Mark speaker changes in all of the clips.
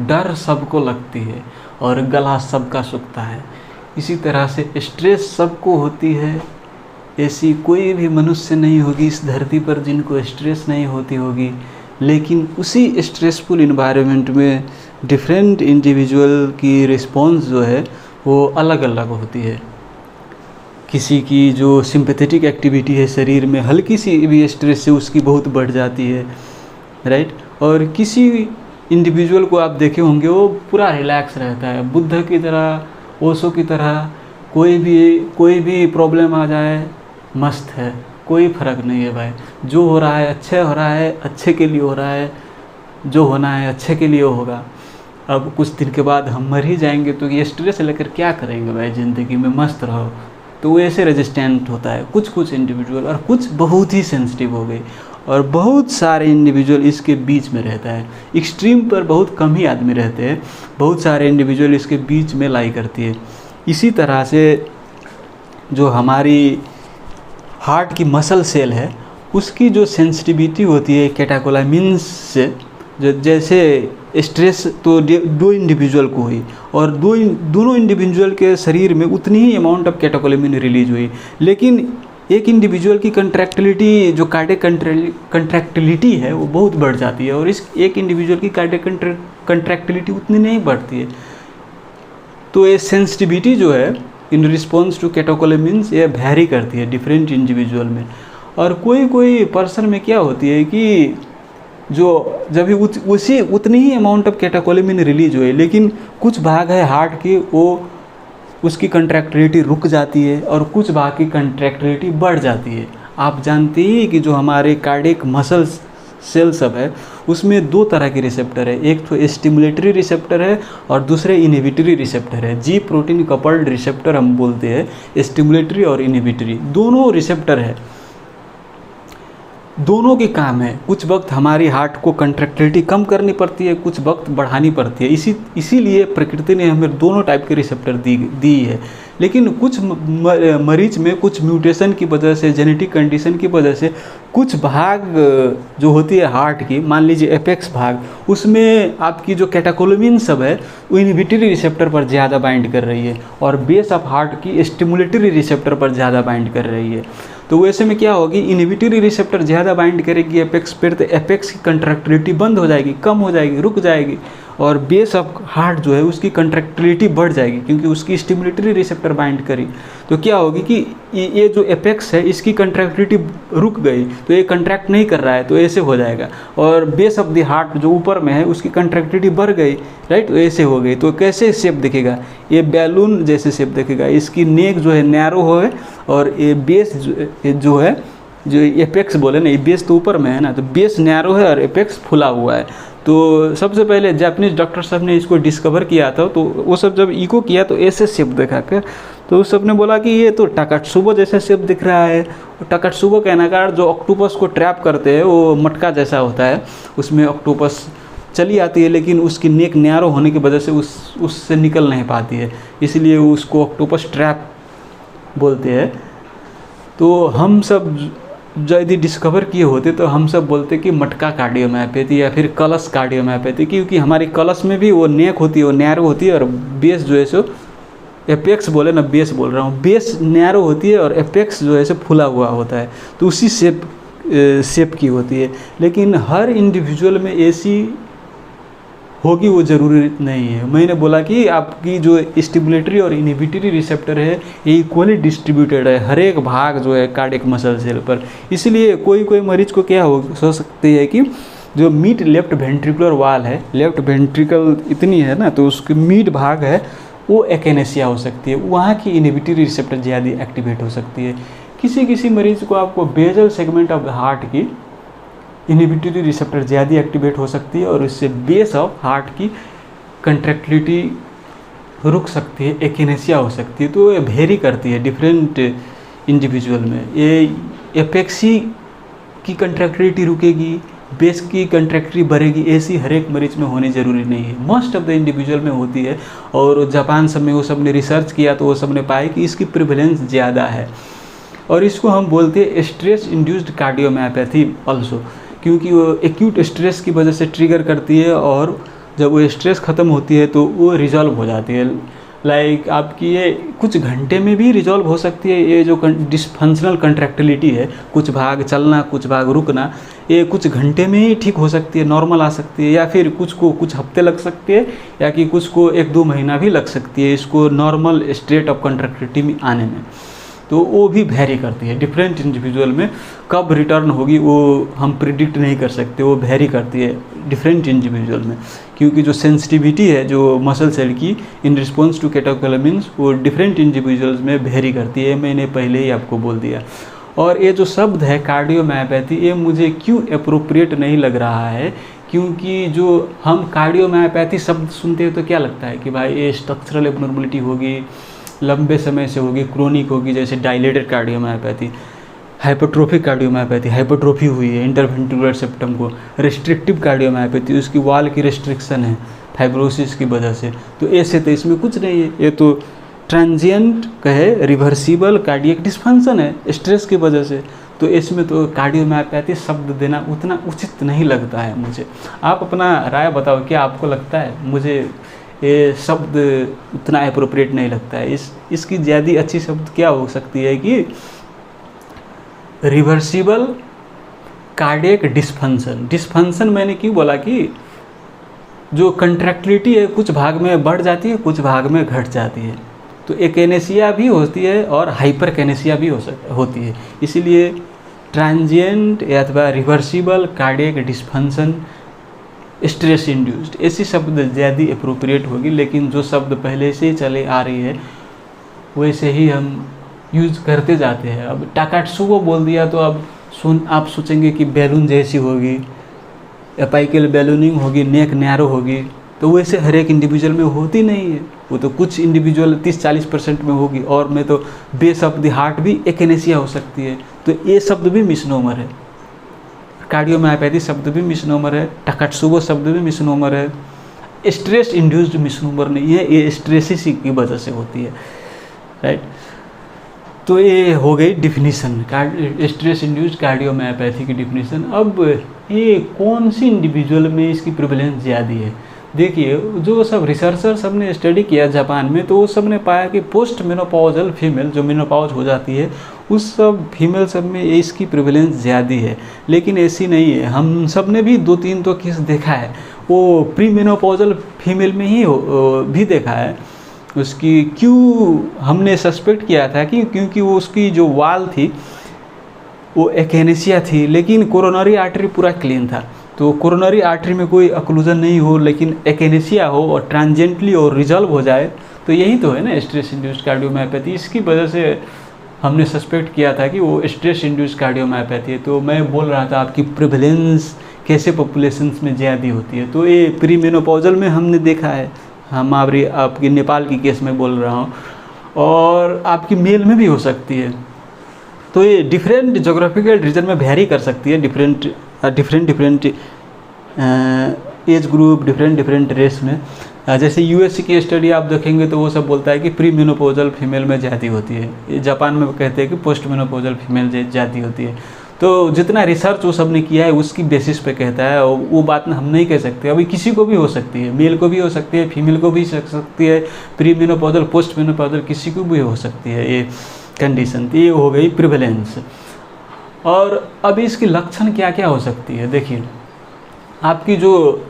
Speaker 1: डर सबको लगती है और गला सबका सूखता है। इसी तरह से स्ट्रेस सबको होती है, ऐसी कोई भी मनुष्य नहीं होगी इस धरती पर जिनको स्ट्रेस नहीं होती होगी। लेकिन उसी स्ट्रेसफुल इन्वायरमेंट में डिफरेंट इंडिविजुअल की रिस्पॉन्स जो है वो अलग अलग होती है। किसी की जो सिंपैथेटिक एक्टिविटी है शरीर में, हल्की सी भी स्ट्रेस से उसकी बहुत बढ़ जाती है, राइट। और किसी इंडिविजुअल को आप देखे होंगे वो पूरा रिलैक्स रहता है, बुद्ध की तरह, ओशो की तरह, कोई भी प्रॉब्लम आ जाए मस्त है, कोई फ़र्क नहीं है भाई, जो हो रहा है अच्छे हो रहा है, अच्छे के लिए हो रहा है, जो होना है अच्छे के लिए होगा। अब कुछ दिन के बाद हम मर ही जाएंगे तो ये स्ट्रेस लेकर क्या करेंगे भाई, ज़िंदगी में मस्त रहो। तो वो ऐसे रेजिस्टेंट होता है कुछ इंडिविजुअल, और कुछ बहुत ही सेंसिटिव हो गई, और बहुत सारे इंडिविजुअल इसके बीच में रहता है। एक्सट्रीम पर बहुत कम ही आदमी रहते हैं, बहुत सारे इंडिविजुअल इसके बीच में लाई करती है। इसी तरह से जो हमारी हार्ट की मसल सेल है उसकी जो सेंसिटिविटी होती है कैटेकोलामिन से, जैसे स्ट्रेस तो दो इंडिविजुअल को हुई और दोनों इंडिविजुअल के शरीर में उतनी ही अमाउंट ऑफ कैटेकोलामिन रिलीज हुई, लेकिन एक इंडिविजुअल की कंट्रैक्टिलिटी जो कार्डियक कंट्रैक्टिलिटी है वो बहुत बढ़ जाती है और इस एक इंडिविजुअल की कार्डियक कंट्रैक्टिलिटी उतनी नहीं बढ़ती है। तो ये सेंसिटिविटी जो है इन रिस्पॉन्स टू कैटेकोलामिन्स ये वैरी करती है डिफरेंट इंडिविजुअल में। और कोई पर्सन में क्या होती है कि जो जब भी उसी उतनी ही अमाउंट ऑफ कैटेकोलामिन रिलीज हुए, लेकिन कुछ भाग है हार्ट की वो उसकी कंट्रैक्टिलिटी रुक जाती है और कुछ भाग की कंट्रैक्टिलिटी बढ़ जाती है। आप जानते ही कि जो हमारे कार्डियक मसल्स सेल सब है उसमें दो तरह के रिसेप्टर है, एक तो स्टिमुलेटरी रिसेप्टर है और दूसरे इनहिबिटरी रिसेप्टर है। जी प्रोटीन कपल्ड रिसेप्टर हम बोलते हैं, स्टिमुलेटरी और इनहिबिटरी दोनों रिसेप्टर है। दोनों के काम है, कुछ वक्त हमारी हार्ट को कंट्रैक्टिलिटी कम करनी पड़ती है, कुछ वक्त बढ़ानी पड़ती है। इसीलिए प्रकृति ने हमें दोनों टाइप के रिसेप्टर दी है। लेकिन कुछ मरीज में कुछ म्यूटेशन की वजह से, जेनेटिक कंडीशन की वजह से कुछ भाग जो होती है हार्ट की, मान लीजिए एपेक्स भाग, उसमें आपकी जो कैटेकोलामिन सब है वो इनहिबिटरी रिसेप्टर पर ज़्यादा बाइंड कर रही है और बेस ऑफ हार्ट की स्टिमुलेटरी रिसेप्टर पर ज़्यादा बाइंड कर रही है। तो वैसे में क्या होगी, इनहिबिटरी रिसेप्टर ज़्यादा बाइंड करेगी एपेक्स पर, तो एपेक्स की कंट्रैक्टिलिटी बंद हो जाएगी, कम हो जाएगी, रुक जाएगी, और बेस ऑफ हार्ट जो है उसकी कंट्रैक्टिलिटी बढ़ जाएगी क्योंकि उसकी स्टिमुलेटरी रिसेप्टर बाइंड करी। तो क्या होगी कि ये जो एपेक्स है इसकी कंट्रैक्टिलिटी रुक गई, तो ये कंट्रैक्ट नहीं कर रहा है, तो ऐसे हो जाएगा। और बेस ऑफ द हार्ट जो ऊपर में है उसकी कंट्रैक्टिलिटी बढ़ गई, राइट, तो ऐसे हो गई। तो कैसे शेप दिखेगा, ये बैलून जैसे शेप दिखेगा। इसकी नेक जो है नैरो है और ये बेस जो है, जो एपेक्स बोले ना, ये बेस तो ऊपर में है ना, तो बेस नैरो है और एपेक्स फुला हुआ है। तो सबसे पहले जापानीज डॉक्टर साहब ने इसको डिस्कवर किया था, तो वो सब जब इको किया तो ऐसे शेप देखा कर, तो उस सब ने बोला कि ये तो टाकात्सुबो जैसा शेप दिख रहा है। टाकात्सुबो कहने का जो ऑक्टोपस को ट्रैप करते हैं वो मटका जैसा होता है, उसमें ऑक्टोपस चली आती है लेकिन उसकी नेक नैरो होने की वजह से उससे निकल नहीं पाती है, इसलिए उसको ऑक्टोपस ट्रैप बोलते हैं। तो हम सब जो यदि डिस्कवर किए होते तो हम सब बोलते कि मटका कार्डियोमायोपैथी या फिर कलश कार्डियोमायोपैथी, क्योंकि हमारी कलश में भी वो नेक होती है, वो नैरो होती है, और बेस जो है सो एपेक्स बोले ना, बेस बोल रहा हूँ, बेस नैरो होती है और एपेक्स जो है सो फुला हुआ होता है, तो उसी शेप की होती है। लेकिन हर इंडिविजुअल में ऐसी होगी वो ज़रूरी नहीं है। मैंने बोला कि आपकी जो स्टिमुलेटरी और इनहिबिटरी रिसेप्टर है ये इक्वली डिस्ट्रीब्यूटेड है हर एक भाग जो है कार्डियक मसल सेल पर। इसलिए कोई मरीज को क्या हो सकती है कि जो मिड लेफ्ट वेंट्रिकुलर वाल है, लेफ्ट वेंट्रिकल इतनी है ना, तो उसके मिड भाग है वो एकेनेसिया हो सकती है, वहाँ की इनहिबिटरी रिसेप्टर ज़्यादा एक्टिवेट हो सकती है। किसी मरीज को आपको basal segment of the heart की इनहिबिटरी रिसेप्टर ज़्यादा एक्टिवेट हो सकती है और इससे बेस ऑफ हार्ट की कंट्रैक्टिलिटी रुक सकती है, एकिनेसिया हो सकती है। तो ये वेरी करती है डिफरेंट इंडिविजुअल में। ये एपेक्सी की कंट्रैक्टिलिटी रुकेगी, बेस की कंट्रैक्टिलिटी बढ़ेगी, ऐसी हर एक मरीज में होनी ज़रूरी नहीं है, मोस्ट ऑफ द इंडिविजुअल में होती है। और जापान सब में वो सब ने रिसर्च किया तो वो सब ने पाया कि इसकी प्रिवेलेंस ज़्यादा है और इसको हम बोलते हैं स्ट्रेस इंड्यूस्ड कार्डियोमायोपैथी ऑल्सो, क्योंकि वो एक्यूट स्ट्रेस की वजह से ट्रिगर करती है और जब वो स्ट्रेस ख़त्म होती है तो वो रिजॉल्व हो जाती है। लाइक आपकी ये कुछ घंटे में भी रिजॉल्व हो सकती है। ये जो डिसफंक्शनल कंट्रैक्टिलिटी है, कुछ भाग चलना कुछ भाग रुकना, ये कुछ घंटे में ही ठीक हो सकती है, नॉर्मल आ सकती है, या फिर कुछ को कुछ हफ्ते लग सकते हैं, या कि कुछ को 1-2 महीना भी लग सकती है इसको नॉर्मल स्टेट ऑफ कंट्रैक्टिलिटी में आने में। तो वो भी वेरी करती है डिफरेंट इंडिविजुअल में। कब रिटर्न होगी वो हम प्रिडिक्ट नहीं कर सकते, वो वेरी करती है डिफरेंट इंडिविजुअल में, क्योंकि जो सेंसिटिविटी है जो मसल सेल की इन रिस्पॉन्स टू कैटेकोलामिन्स वो डिफरेंट इंडिविजुअल्स में वेरी करती है। मैंने पहले ही आपको बोल दिया। और ये जो शब्द है कार्डियोमायोपैथी, ये मुझे क्यों अप्रोप्रिएट नहीं लग रहा है, क्योंकि जो हम कार्डियोमायोपैथी शब्द सुनते हैं तो क्या लगता है कि भाई ये स्ट्रक्चरल एबनॉर्मलिटी होगी, लंबे समय से होगी, क्रोनिक होगी, जैसे dilated cardiomyopathy, hypertrophic cardiomyopathy, hypertrophy हुई है इंटरवेंट्रिकुलर सेप्टम को, रेस्ट्रिक्टिव कार्डियोमायोपैथी उसकी वाल की रेस्ट्रिक्शन है फाइब्रोसिस की वजह से। तो ऐसे तो इसमें कुछ नहीं है, ये तो ट्रांजिएंट कहे रिवर्सिबल कार्डियक डिस्फंक्शन है स्ट्रेस की वजह से। तो इसमें तो कार्डियोमायोपैथी शब्द देना उतना उचित नहीं लगता है मुझे। आप अपना राय बताओ, क्या आपको लगता है? मुझे ये शब्द उतना अप्रोप्रिएट नहीं लगता है। इसकी ज़्यादा अच्छी शब्द क्या हो सकती है कि रिवर्सिबल कार्डियक डिस्फंक्शन। डिस्फंक्शन मैंने क्यों बोला कि जो कंट्रैक्टिलिटी है कुछ भाग में बढ़ जाती है, कुछ भाग में घट जाती है। तो एकेनेसिया भी होती है और हाइपरकेनेसिया भी होती है। इसीलिए ट्रांजिएंट अथवा reversible cardiac dysfunction, stress induced, ऐसी शब्द ज़्यादा अप्रोप्रिएट होगी। लेकिन जो शब्द पहले से ही चले आ रही है वैसे ही हम यूज़ करते जाते हैं। अब टाकाट्सुबो बोल दिया तो अब आप सोचेंगे कि बैलून जैसी होगी, एपाइकल बैलूनिंग होगी, नेक नैरो होगी। तो वैसे हर एक इंडिविजुअल में होती नहीं है, वो तो कुछ इंडिविजुअल 30-40% में होगी। और में तो बेस ऑफ द हार्ट भी एकेनेसिया हो सकती है। तो ये शब्द भी मिसनोमर है, कार्डियोमायोपैथी शब्द भी मिसनोमर है, टाकाट्सुबो शब्द भी मिसनोमर है। स्ट्रेस इंड्यूस्ड मिसनोमर नहीं है, ये स्ट्रेस की वजह से होती है, राइट। तो ये हो गई डिफिनीशन स्ट्रेस इंड्यूस्ड कार्डियोमायोपैथी की डिफिनीशन। अब ये कौन सी इंडिविजुअल में इसकी प्रिवलेंस ज़्यादा है? देखिए, जो सब रिसर्चर सब ने स्टडी किया जापान में, तो वो सब ने पाया कि पोस्ट मेनोपॉजल फीमेल जो मेनोपॉज हो जाती है उस सब फीमेल सब में इसकी प्रिवलेंस ज़्यादा है। लेकिन ऐसी नहीं है, हम सब ने भी 2-3 तो केस देखा है, वो प्री मेनोपॉजल फीमेल में ही भी देखा है। उसकी क्यों हमने सस्पेक्ट किया था कि क्योंकि वो उसकी जो वाल थी वो एकेनेसिया थी, लेकिन कोरोनरी आर्टरी पूरा क्लीन था। तो कोरोनरी आर्टरी में कोई अक्लूजन नहीं हो लेकिन एकेनेसिया हो और ट्रांजिएंटली और रिजॉल्व हो जाए, तो यही तो है ना स्ट्रेस इंड्यूस्ड कार्डियोमायोपैथी। इसकी वजह से हमने सस्पेक्ट किया था कि वो स्ट्रेस इंड्यूस्ड कार्डियोमायोपैथी है। तो मैं बोल रहा था आपकी प्रिवलेंस कैसे पॉपुलेशंस में ज़्यादा होती है, तो ये प्री मेनोपॉजल में हमने देखा है। हम आपकी नेपाल की केस में बोल रहा हूँ, और आपकी मेल में भी हो सकती है। तो ये डिफरेंट जोग्राफिकल रीजन में वेरी कर सकती है, different age group, different race में। जैसे यूएसए की स्टडी आप देखेंगे तो वो सब बोलता है कि प्री मेनोपॉजल फीमेल में ज़्यादा होती है। जापान में कहते हैं कि पोस्ट मेनोपॉजल फीमेल ज़्यादा होती है। तो जितना रिसर्च वो सब ने किया है उसकी बेसिस पे कहता है, और वो बात हम नहीं कह सकते। अभी किसी को भी हो सकती है, मेल को भी हो सकती है, फीमेल को भी हो सकती है, प्री मेनोपॉजल पोस्ट मेनोपॉजल किसी को भी हो सकती है ये कंडीशन। तो ये हो गई प्रिवेलेंस। और अभी इसकी लक्षण क्या क्या हो सकती है? देखिए, आपकी जो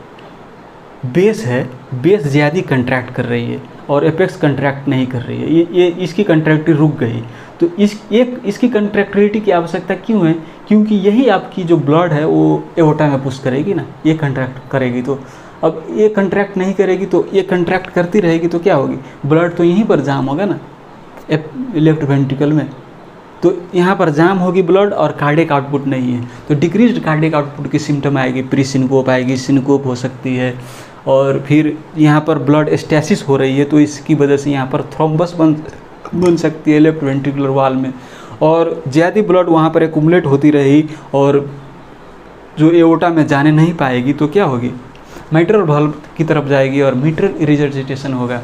Speaker 1: बेस है, बेस ज़्यादा कंट्रैक्ट कर रही है और एपेक्स कंट्रैक्ट नहीं कर रही है, ये इसकी कंट्रैक्टिविटी रुक गई। तो इसकी कंट्रैक्टिविटी की आवश्यकता क्यों है? क्योंकि यही आपकी जो ब्लड है वो एओर्टा में पुश करेगी ना, ये कंट्रैक्ट करेगी। तो अब ये कंट्रैक्ट नहीं करेगी तो ये कंट्रैक्ट करती रहेगी तो क्या होगी? ब्लड तो यहीं पर जाम होगा ना, लेफ्ट वेंट्रिकल में। तो यहाँ पर जाम होगी ब्लड और कार्डियक आउटपुट नहीं है, तो डिक्रीज्ड कार्डियक आउटपुट की सिम्टम आएगी, प्री सिनकोप आएगी, सिनकोप हो सकती है। और फिर यहाँ पर ब्लड स्टैसिस हो रही है तो इसकी वजह से यहाँ पर थ्रोम्बस बन सकती है लेफ्ट वेंट्रिकुलर वाल में, और ज़्यादा ब्लड वहाँ पर एक्युमुलेट होती रही और जो एओर्टा में जाने नहीं पाएगी तो क्या होगी? मिट्रल वाल्व की तरफ जाएगी और मिट्रल रिजर्जिटेशन होगा।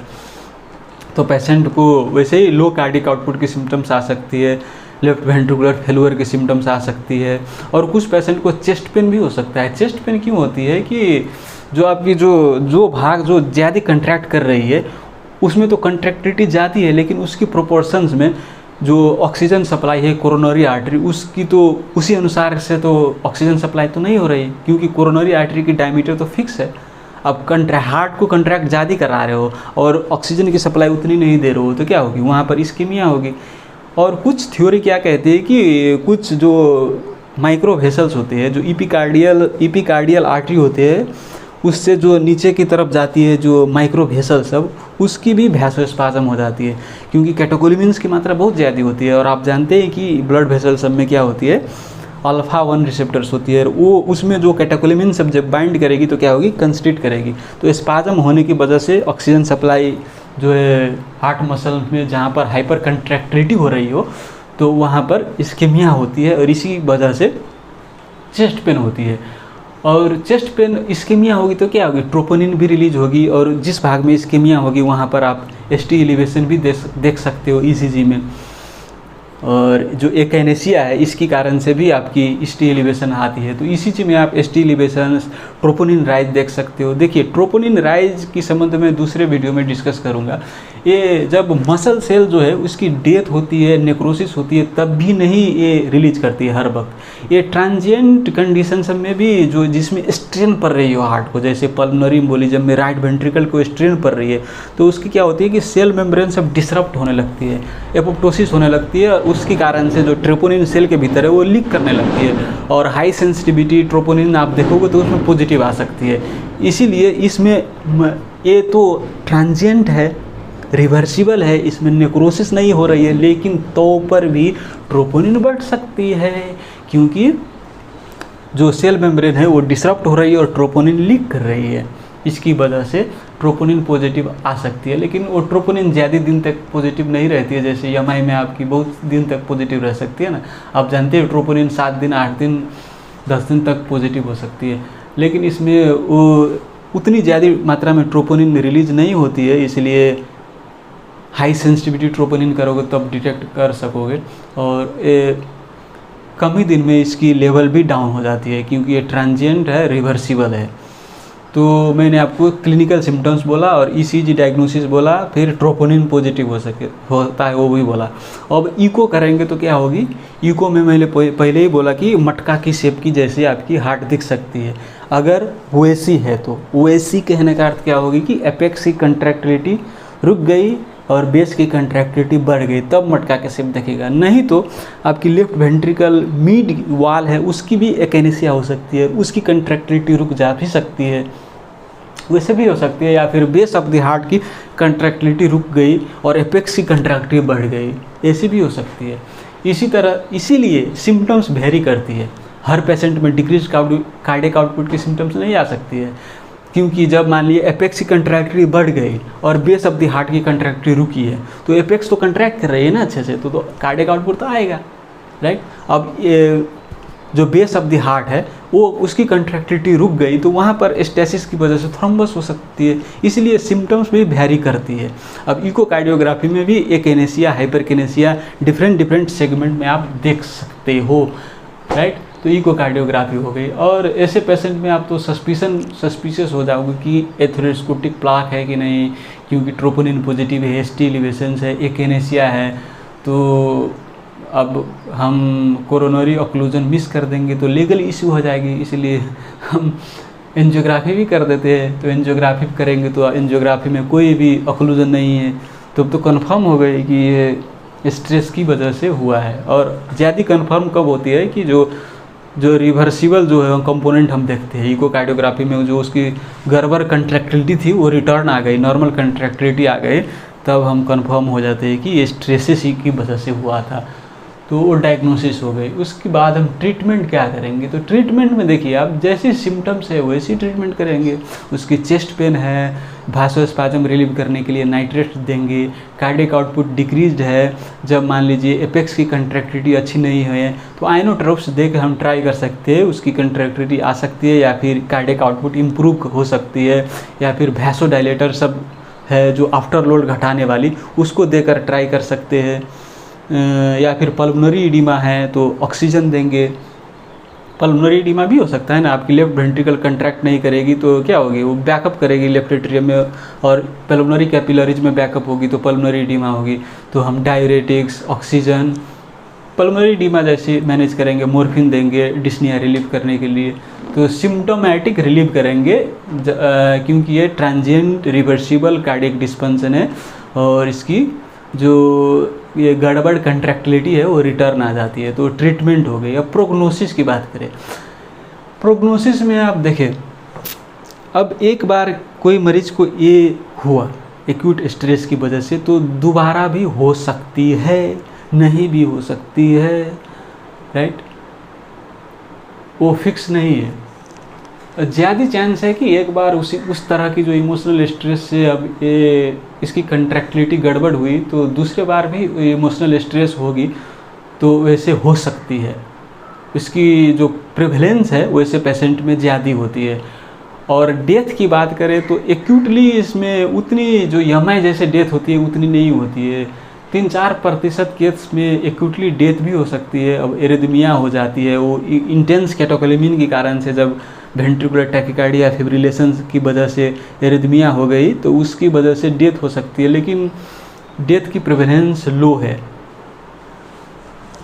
Speaker 1: तो पेशेंट को वैसे ही लो कार्डियक आउटपुट की सिम्टम्स आ सकती है, लेफ्ट वेंट्रिकुलर फेलुअर की सिम्टम्स आ सकती है। और कुछ पेशेंट को चेस्ट पेन भी हो सकता है। चेस्ट पेन क्यों होती है कि जो आपकी जो भाग जो ज़्यादा कंट्रैक्ट कर रही है उसमें तो कंट्रैक्टिविटी ज़्यादा है, लेकिन उसकी प्रोपोर्शंस में जो ऑक्सीजन सप्लाई है कोरोनरी आर्टरी उसकी तो उसी अनुसार से तो ऑक्सीजन सप्लाई तो नहीं हो रही, क्योंकि कोरोनरी आर्टरी की डायमीटर तो फिक्स है। अब हार्ट को कंट्रैक्ट ज़्यादा करा रहे हो और ऑक्सीजन की सप्लाई उतनी नहीं दे रहे हो तो क्या होगी, वहाँ पर इस्कीमिया होगी। और कुछ थ्योरी क्या कहती है कि कुछ जो माइक्रो वेसल्स होते हैं, जो इपिकार्डियल आर्टरी होते हैं, उससे जो नीचे की तरफ जाती है जो माइक्रो वेसल सब, उसकी भी वैसोस्पाज्म हो जाती है, क्योंकि कैटेकोलामिन्स की मात्रा बहुत ज़्यादा होती है। और आप जानते हैं कि ब्लड वेसल सब में क्या होती है, अल्फा 1 रिसेप्टर्स होती है, वो उसमें जो कैटेकोलामिन सब जब बाइंड करेगी तो क्या होगी, कंस्ट्रिक्ट करेगी। तो स्पाज्म होने की वजह से ऑक्सीजन सप्लाई जो है हार्ट मसल में जहाँ पर हाइपर कंट्रैक्टिलिटी हो रही हो तो वहाँ पर इस्केमिया होती है, और इसी वजह से चेस्ट पेन होती है। और चेस्ट पेन इस्केमिया होगी तो क्या होगी, ट्रोपोनिन भी रिलीज होगी, और जिस भाग में इस्केमिया होगी वहाँ पर आप एसटी एलिवेशन भी देख सकते हो ईसीजी में। और जो एकेनेसिया है इसकी कारण से भी आपकी एसटी एलिवेशन आती है, तो ईसीजी में आप एसटी एलिवेशन ट्रोपोनिन राइज देख सकते हो। देखिए ट्रोपोनिन राइज की संबंध में दूसरे वीडियो में डिस्कस करूँगा। ये जब मसल सेल जो है उसकी डेथ होती है, नेक्रोसिस होती है, तब भी नहीं ये रिलीज करती है हर वक्त। ये ट्रांजिएंट कंडीशन सब में भी जो जिसमें स्ट्रेन पड़ रही हो हार्ट को, जैसे पल्मोनरी एम्बोलिज्म में राइट वेंट्रिकल को स्ट्रेन पड़ रही है, तो उसकी क्या होती है कि सेल मेम्ब्रेन सब डिसरप्ट होने लगती है, एपोप्टोसिस होने लगती है, और उसके कारण से जो ट्रोपोनिन सेल के भीतर है वो लीक करने लगती है। और हाई सेंसिटिविटी ट्रोपोनिन आप देखोगे तो उसमें पॉजिटिव आ सकती है। इसीलिए इसमें ये तो ट्रांजिएंट है, रिवर्सिबल है, इसमें नेक्रोसिस नहीं हो रही है, लेकिन तो पर भी ट्रोपोनिन बढ़ सकती है, क्योंकि जो सेल मेम्ब्रेन है वो डिसरप्ट हो रही है और ट्रोपोनिन लीक कर रही है। इसकी वजह से ट्रोपोनिन पॉजिटिव आ सकती है, लेकिन वो ट्रोपोनिन ज़्यादा दिन तक पॉजिटिव नहीं रहती है। जैसे एमआई में आपकी बहुत दिन तक पॉजिटिव रह सकती है ना, आप जानते हैं ट्रोपोनिन 7 दिन 8 दिन 10 दिन तक पॉजिटिव हो सकती है, लेकिन इसमें वो उतनी ज़्यादा मात्रा में ट्रोपोनिन रिलीज नहीं होती है, इसलिए हाई सेंसिटिविटी ट्रोपोनिन करोगे तब डिटेक्ट कर सकोगे। और कम ही दिन में इसकी लेवल भी डाउन हो जाती है, क्योंकि ये ट्रांजिएंट है, रिवर्सिबल है। तो मैंने आपको क्लिनिकल सिम्टम्स बोला और ईसीजी डायग्नोसिस बोला, फिर ट्रोपोनिन पॉजिटिव होता है वो भी बोला। अब इको करेंगे तो क्या होगी, इको में मैंने पहले ही बोला कि मटका की शेप की जैसे आपकी हार्ट दिख सकती है। अगर ओएसी है तो ओएसी कहने का अर्थ क्या होगी कि एपेक्स की कंट्रैक्टिलिटी रुक गई और बेस की कंट्रैक्टिलिटी बढ़ गई, तब मटका के शेप दिखेगा। नहीं तो आपकी लेफ्ट वेंट्रिकल मिड वाल है उसकी भी एकेनेसिया हो सकती है, उसकी कंट्रैक्टिलिटी रुक जा भी सकती है, वैसे भी हो सकती है। या फिर बेस ऑफ द हार्ट की कंट्रैक्टिलिटी रुक गई और एपेक्स की कंट्रैक्टिलिटी बढ़ गई, ऐसी भी हो सकती है। इसी तरह इसीलिए सिम्टम्स वेरी करती है। हर पेशेंट में डिक्रीज कार्डियक आउटपुट की सिम्टम्स नहीं आ सकती है, क्योंकि जब मान लीजिए एपेक्स की कंट्रैक्टिलिटी बढ़ गई और बेस ऑफ द हार्ट की कंट्रैक्टिलिटी रुकी है, तो एपेक्स तो कंट्रैक्ट कर रही है ना अच्छे से, तो कार्डियक आउटपुट तो आएगा, राइट। अब ये जो बेस ऑफ द हार्ट है वो उसकी कंट्रैक्टिलिटी रुक गई, तो वहाँ पर स्टेसिस की वजह से थ्रोम्बस हो सकती है, इसलिए सिम्टम्स भी वेरी करती है। अब इकोकार्डियोग्राफी में भी एकेनेसिया, हाइपरकेनेसिया डिफरेंट सेगमेंट में आप देख सकते हो, राइट। तो इकोकार्डियोग्राफी हो गई। और ऐसे पेशेंट में आप तो सस्पिशियस हो जाओगे कि एथेरोस्क्लेरोटिक प्लाक है कि नहीं, क्योंकि ट्रोपोनिन पॉजिटिव है, एसटी एलिवेशन है, एकेनेसिया है, तो अब हम कोरोनरी ऑक्लूजन मिस कर देंगे तो लीगल इश्यू हो जाएगी, इसलिए हम एंजियोग्राफी भी कर देते हैं। तो एंजियोग्राफी करेंगे तो एंजियोग्राफी में कोई भी ऑक्लूजन नहीं है, तो कंफर्म हो गई कि ये स्ट्रेस की वजह से हुआ है। और ज़्यादा कंफर्म कब होती है कि जो रिवर्सिबल जो है कंपोनेंट हम देखते हैं इकोकार्डियोग्राफी में, जो उसकी गड़बड़ कंट्रैक्टिलिटी थी वो रिटर्न आ गई, नॉर्मल कंट्रैक्टिलिटी आ गई, तब हम कंफर्म हो जाते हैं कि ये स्ट्रेसेस ही की वजह से हुआ था, तो वो डायग्नोसिस हो गई। उसके बाद हम ट्रीटमेंट क्या करेंगे, तो ट्रीटमेंट में देखिए आप जैसे सिम्टम्स है वैसे ट्रीटमेंट करेंगे। उसकी चेस्ट पेन है, भासोस्पाज्म रिलीव करने के लिए नाइट्रेट देंगे। कार्डियक आउटपुट डिक्रीज्ड है, जब मान लीजिए एपेक्स की कंट्रैक्टिलिटी अच्छी नहीं है तो आइनोट्रोप्स देकर हम ट्राई कर सकते हैं, उसकी कंट्रैक्टिलिटी आ सकती है, या फिर कार्डियक आउटपुट इम्प्रूव हो सकती है, या फिर वैसोडाइलेटर सब है जो आफ्टर लोड घटाने वाली, उसको देकर ट्राई कर सकते हैं। या फिर पल्मोनरी इडीमा है तो ऑक्सीजन देंगे। पल्मोनरी इडीमा भी हो सकता है ना, आपकी लेफ्ट वेंट्रिकल कंट्रैक्ट नहीं करेगी तो क्या होगी, वो बैकअप करेगी लेफ्ट एट्रियम में, और पल्मोनरी कैपिलरीज में बैकअप होगी तो पल्मोनरी इडीमा होगी। तो हम डायरेटिक्स, ऑक्सीजन, पल्मोनरी इडीमा जैसे मैनेज करेंगे, मॉर्फिन देंगे डिस्निया रिलीव करने के लिए। तो सिम्टोमेटिक रिलीव करेंगे क्योंकि ये ट्रांजिएंट रिवर्सिबल कार्डियक डिस्फंक्शन है और इसकी जो ये गड़बड़ कंट्रैक्टिलिटी है वो रिटर्न आ जाती है। तो ट्रीटमेंट हो गई। अब प्रोग्नोसिस की बात करें, प्रोग्नोसिस में आप देखें, अब एक बार कोई मरीज को ये हुआ एक्यूट स्ट्रेस की वजह से तो दोबारा भी हो सकती है, नहीं भी हो सकती है, राइट, वो फिक्स नहीं है। ज़्यादा चांस है कि एक बार उस तरह की जो इमोशनल स्ट्रेस से अब ये इसकी कंट्रैक्टिलिटी गड़बड़ हुई तो दूसरे बार भी इमोशनल स्ट्रेस होगी तो वैसे हो सकती है। इसकी जो प्रेवलेंस है वैसे पेशेंट में ज़्यादा होती है। और डेथ की बात करें तो एक्यूटली इसमें उतनी जो यमाई जैसे डेथ होती है उतनी नहीं होती है। 3-4% केस में एक्यूटली डेथ भी हो सकती है। अब एरिथमिया हो जाती है, वो इंटेंस कैटेकोलामिन के कारण से, जब वेंट्रिकुलर टैकिकार्डिया फिब्रिलेशन की वजह से एरिथमिया हो गई तो उसकी वजह से डेथ हो सकती है, लेकिन डेथ की प्रेवलेंस लो है।